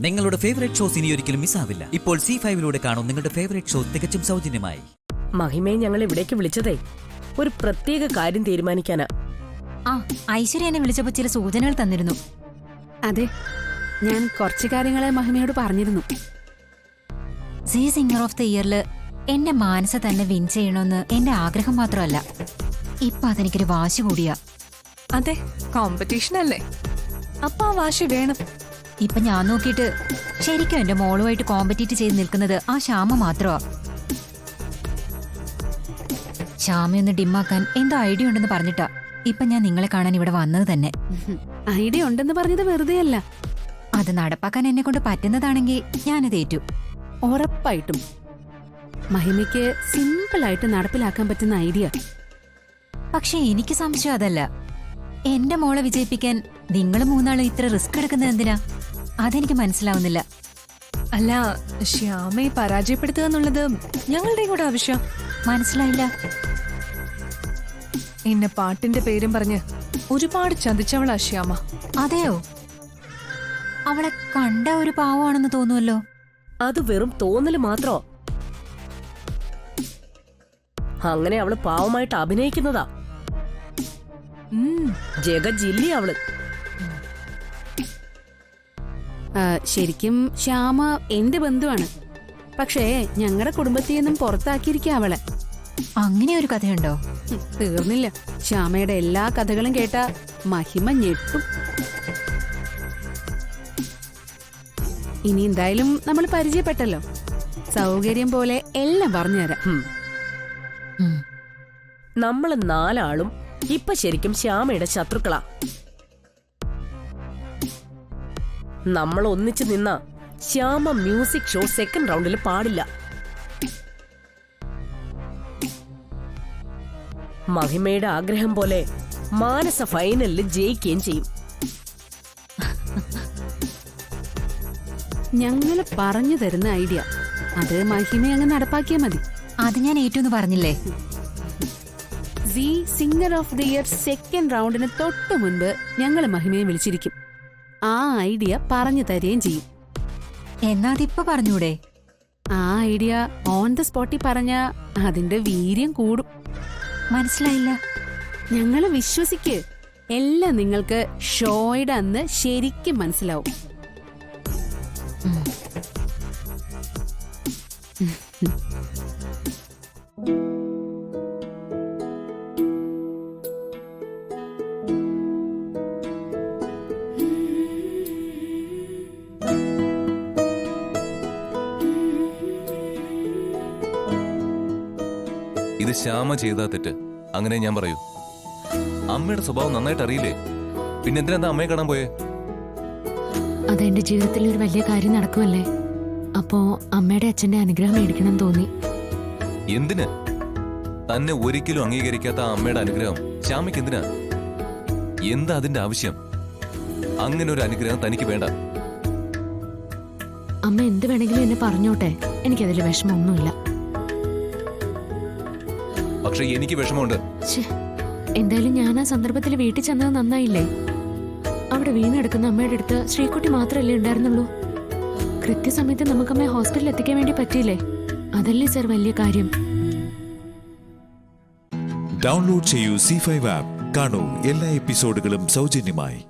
നിങ്ങളുടെ favourite shows ഇനി ഒരിക്കലും മിസ്സാവില്ല. ഇപ്പോൾ C5 കാണും നിങ്ങളുടെ ഫേവറേറ്റ് ഷോ തികച്ചും സൗജന്യമായി. മഹിമയെ ഞങ്ങൾ ഇവിടേക്ക് വിളിച്ചതേ ഒരു പ്രത്യേക കാര്യം തീരുമാനിക്കാനാ. ഐശ്വര്യ എന്നെ വിളിച്ചപ്പോ ചില സൂചനകൾ തന്നിരുന്നു. അതെ, ഞാൻ കുറച്ചു കാര്യങ്ങളെ മഹിമയോട് പറഞ്ഞിരുന്നു. സീ സിംഗർ ഓഫ് ദ ഇയറില് എന്റെ മാനസ തന്നെ വിൻ ചെയ്യണമെന്ന് എന്റെ ആഗ്രഹം മാത്രമല്ല, ഇപ്പൊ അതെനിക്കൊരു വാശി കൂടിയാ. അതെ, കോമ്പറ്റീഷൻ അല്ലേ, അപ്പൊ ആ വാശി വേണം. ഇപ്പൊ ഞാൻ നോക്കിയിട്ട് ശരിക്കും എന്റെ മോളുമായിട്ട് കോമ്പറ്റീറ്റ് ചെയ്ത് നിൽക്കുന്നത് ആ ശ്യാമ മാത്രമാ. ശ്യാമയൊന്ന് ഡിമ്മാക്കാൻ എന്തോ ഐഡിയ ഉണ്ടെന്ന് പറഞ്ഞിട്ടാ ഇപ്പൊ ഞാൻ നിങ്ങളെ കാണാൻ ഇവിടെ വന്നത് തന്നെ. ഐഡിയ ഉണ്ടെന്ന് പറഞ്ഞത് വെറുതെ അല്ല, അത് നടപ്പാക്കാൻ എന്നെ കൊണ്ട് പറ്റുന്നതാണെങ്കിൽ ഞാനത് ഏറ്റു. ഉറപ്പായിട്ടും മഹിമയ്ക്ക് സിമ്പിളായിട്ട് നടപ്പിലാക്കാൻ പറ്റുന്ന ഐഡിയ. പക്ഷെ എനിക്ക് സംശയം അതല്ല, എന്റെ മോളെ വിജയിപ്പിക്കാൻ നിങ്ങൾ മൂന്നാളും ഇത്ര റിസ്ക് എടുക്കുന്നത് എന്തിനാ? അതെനിക്ക് മനസ്സിലാവുന്നില്ല. അല്ല, ശ്യാമയെ പരാജയപ്പെടുത്തുക എന്നുള്ളത് ഞങ്ങളുടെയും കൂടെ ആവശ്യം. മനസ്സിലായില്ല. എന്നെ പാട്ടിന്റെ പേരും പറഞ്ഞ് ഒരുപാട് ചതിച്ചവളാ ശ്യാമ. അതെയോ? അവളെ കണ്ട ഒരു പാവമാണെന്ന് തോന്നുമല്ലോ. അത് വെറും തോന്നല് മാത്രോ? അങ്ങനെ അവള് പാവമായിട്ട് അഭിനയിക്കുന്നതാ. ജഗജില്ലി അവള്. ശരിക്കും ശ്യാമ എന്റെ ബന്ധുവാണ്, പക്ഷേ ഞങ്ങളുടെ കുടുംബത്തിൽ നിന്നും പുറത്താക്കിയിരിക്കുക അവളെ. അങ്ങനെ ഒരു കഥയുണ്ടോ? തീർന്നില്ല. ശ്യാമയുടെ എല്ലാ കഥകളും കേട്ട മഹിമ ഞെട്ടും. ഇനി എന്തായാലും നമ്മൾ പരിചയപ്പെട്ടല്ലോ, സൗകര്യം പോലെ എല്ലാം പറഞ്ഞുതരാം. നമ്മള് നാലാളും ഇപ്പൊ ശരിക്കും ശ്യാമയുടെ ശത്രുക്കളാ. നമ്മൾ ഒന്നിച്ചു നിന്ന ശ്യാമ മ്യൂസിക് ഷോ സെക്കൻഡ് റൗണ്ടിൽ പാടില്ല. മഹിമയുടെ ആഗ്രഹം പോലെ മാനസ ഫൈനലിൽ ജയിക്കുകയും ചെയ്യും. ഞങ്ങള് പറഞ്ഞു തരുന്ന ഐഡിയ അത് മഹിമയെ അങ്ങ് നടപ്പാക്കിയാ മതി. അത് ഞാൻ ഏറ്റവും പറഞ്ഞില്ലേ. Zee singer of the year second റൗണ്ടിന് തൊട്ടു മുൻപ് ഞങ്ങള് മഹിമയെ വിളിച്ചിരിക്കും. ആ ഐഡിയ പറഞ്ഞു തരുകയും ചെയ്യും. എന്നാ അതിപ്പോ പറഞ്ഞൂടെ? ആ ഐഡിയ ഓൺ ദ സ്പോട്ടിൽ പറഞ്ഞ അതിന്റെ വീര്യം കൂടും. മനസ്സിലായില്ല. ഞങ്ങള് വിശ്വസിക്ക്, എല്ലാം നിങ്ങൾക്ക് ഷോയുടെ അന്ന് ശരിക്കും മനസ്സിലാവും. ഇത് ശ്യാമ ചെയ്താ തെറ്റ്, അങ്ങനെ ഞാൻ പറയൂ. അമ്മയുടെ സ്വഭാവം നന്നായിട്ട് അറിയില്ലേ, പിന്നെ എന്തിനാ അമ്മയെ കാണാൻ പോയേ? അതെന്റെ ജീവിതത്തിൽ ഒരു വലിയ കാര്യം നടക്കുമല്ലേ, അപ്പോ അമ്മയുടെ അച്ഛന്റെ അനുഗ്രഹം മേടിക്കണം തോന്നി. എന്തിന്? തന്നെ ഒരിക്കലും അംഗീകരിക്കാത്ത അമ്മയുടെ അനുഗ്രഹം ശ്യാമയ്ക്ക് എന്തിനാ? എന്താ അതിന്റെ ആവശ്യം? അങ്ങനെ ഒരു അനുഗ്രഹം തനിക്ക് വേണ്ട. അമ്മ എന്ത് വേണമെങ്കിലും എന്നെ പറഞ്ഞോട്ടെ, എനിക്കതിൽ വിഷമമൊന്നുമില്ല. പക്ഷെ എനിക്ക് വിഷമമുണ്ട്. എന്തായാലും ഞാൻ ആ സന്ദർഭത്തിൽ വീട്ടിൽ ചെന്നത് നന്നായില്ലേ? അവിടെ വീണെടുക്കുന്ന അമ്മയുടെ അടുത്ത് ശ്രീകുട്ടി മാത്രമല്ലേ ഉണ്ടായിരുന്നുള്ളൂ. കൃത്യസമയത്ത് നമുക്കമ്മയെ ഹോസ്പിറ്റലിൽ എത്തിക്കാൻ വേണ്ടി പറ്റിയില്ലേ? അതല്ലേ സർ വലിയ കാര്യം. ഡൗൺലോഡ് ചെയ്യൂ C5 ആപ്പ്. കാണൂ എല്ലാ എപ്പിസോഡുകളും സൗജന്യമായി.